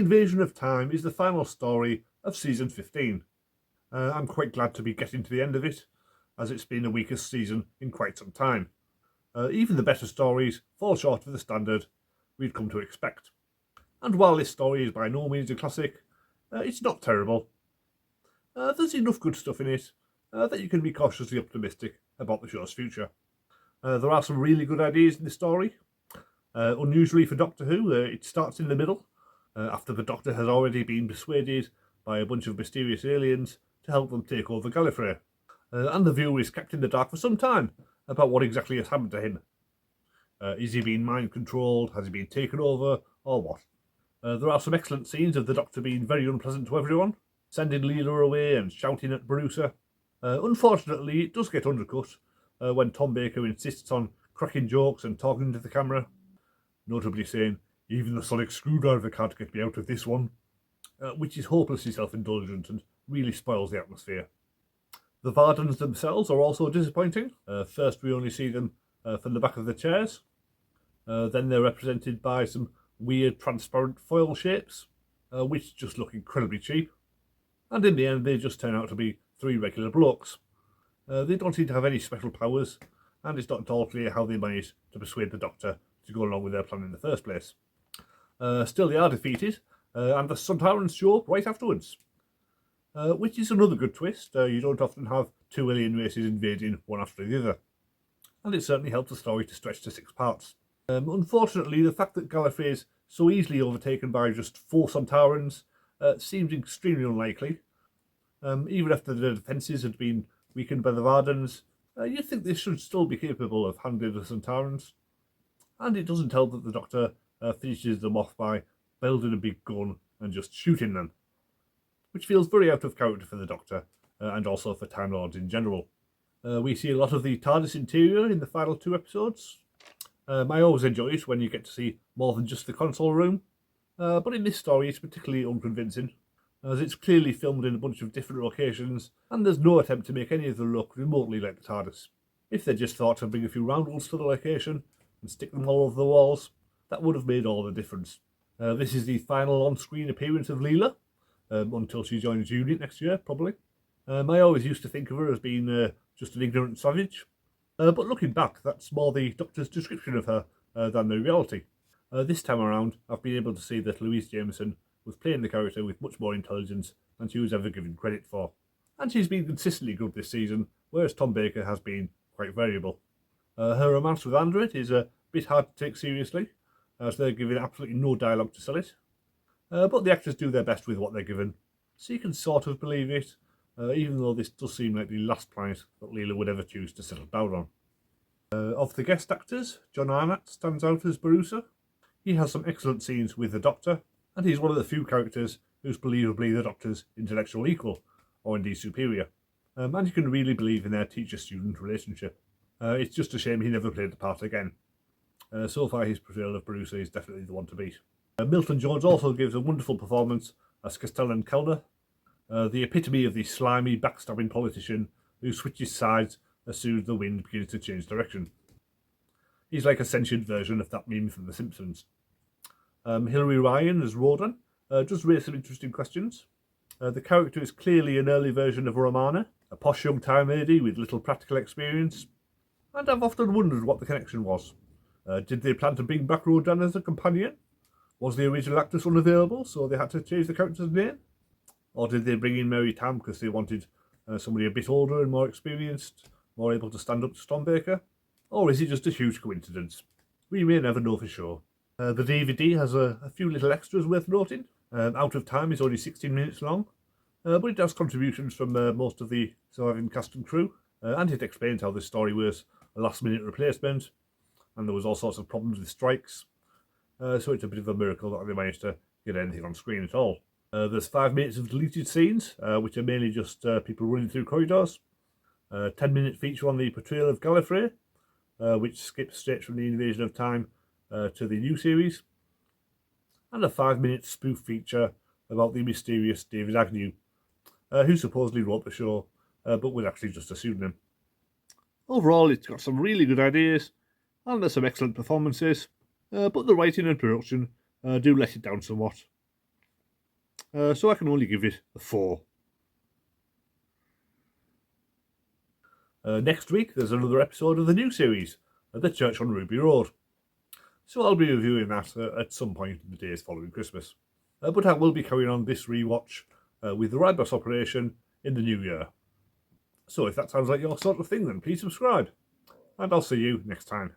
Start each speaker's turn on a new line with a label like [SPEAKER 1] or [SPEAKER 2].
[SPEAKER 1] Invasion of Time is the final story of Season 15. I'm quite glad to be getting to the end of it, as it's been the weakest season in quite some time. Even the better stories fall short of the standard we'd come to expect. And while this story is by no means a classic, it's not terrible. There's enough good stuff in it that you can be cautiously optimistic about the show's future. There are some really good ideas in the story. Unusually for Doctor Who, it starts in the middle, after the Doctor has already been persuaded by a bunch of mysterious aliens to help them take over Gallifrey. And the viewer is kept in the dark for some time about what exactly has happened to him. Is he being mind-controlled? Has he been taken over? Or what? There are some excellent scenes of the Doctor being very unpleasant to everyone, sending Leela away and shouting at Brucer. Unfortunately, it does get undercut when Tom Baker insists on cracking jokes and talking to the camera, notably saying, "Even the sonic screwdriver can't get me out of this one," which is hopelessly self-indulgent and really spoils the atmosphere. The Vardens themselves are also disappointing. First we only see them from the back of the chairs. Then they're represented by some weird transparent foil shapes, which just look incredibly cheap. And in the end they just turn out to be three regular blokes. They don't seem to have any special powers, and it's not at all clear how they managed to persuade the Doctor to go along with their plan in the first place. Still they are defeated, and the Sontarans show up right afterwards. Which is another good twist. You don't often have two alien races invading one after the other. And it certainly helps the story to stretch to 6 parts. Unfortunately, the fact that Gallifrey is so easily overtaken by just 4 Sontarans seems extremely unlikely. Even after the defences had been weakened by the Vardens, you'd think they should still be capable of handling the Sontarans. And it doesn't help that the Doctor finishes them off by building a big gun and just shooting them, which feels very out of character for the Doctor, and also for Time Lords in general. We see a lot of the TARDIS interior in the final 2 episodes. I always enjoy it when you get to see more than just the console room, but in this story it's particularly unconvincing, as it's clearly filmed in a bunch of different locations, and there's no attempt to make any of them look remotely like the TARDIS. If they just thought to bring a few roundels to the location and stick them all over the walls, that would have made all the difference. This is the final on-screen appearance of Leela, until she joins Unit next year, probably. I always used to think of her as being just an ignorant savage, but looking back, that's more the Doctor's description of her than the reality. This time around, I've been able to see that Louise Jameson was playing the character with much more intelligence than she was ever given credit for. And she's been consistently good this season, whereas Tom Baker has been quite variable. Her romance with Andred is a bit hard to take seriously, as they're given absolutely no dialogue to sell it. But the actors do their best with what they're given, so you can sort of believe it, even though this does seem like the last planet that Leela would ever choose to settle down on. Of the guest actors, John Arnott stands out as Brucer. He has some excellent scenes with the Doctor, and he's one of the few characters who's believably the Doctor's intellectual equal, or indeed superior, and you can really believe in their teacher-student relationship. It's just a shame he never played the part again. So far his portrayal of Brucer is definitely the one to beat. Milton Jones also gives a wonderful performance as Castellan Calder, the epitome of the slimy, backstabbing politician who switches sides as soon as the wind begins to change direction. He's like a sentient version of that meme from The Simpsons. Hilary Ryan as Rodan does raise some interesting questions. The character is clearly an early version of Romana, a posh young Time lady with little practical experience, and I've often wondered what the connection was. Did they plan to bring back Rodan as a companion? Was the original actress unavailable, so they had to change the character's name? Or did they bring in Mary Tam because they wanted somebody a bit older and more experienced, more able to stand up to Tom Baker? Or is it just a huge coincidence? We may never know for sure. The DVD has a few little extras worth noting. Out of Time is only 16 minutes long, but it has contributions from most of the surviving cast and crew, and it explains how this story was a last-minute replacement, and there was all sorts of problems with strikes, so it's a bit of a miracle that they managed to get anything on screen at all. There's 5 minutes of deleted scenes, which are mainly just people running through corridors. 10-minute feature on the portrayal of Gallifrey, which skips straight from the Invasion of Time to the new series. And a 5-minute spoof feature about the mysterious David Agnew, who supposedly wrote the show, but was actually just a pseudonym. Overall, it's got some really good ideas, and there's some excellent performances, but the writing and production do let it down somewhat. so I can only give it a 4. Next week, there's another episode of the new series, The Church on Ruby Road. So I'll be reviewing that at some point in the days following Christmas. But I will be carrying on this rewatch with the Ride Operation in the new year. So if that sounds like your sort of thing, then please subscribe. And I'll see you next time.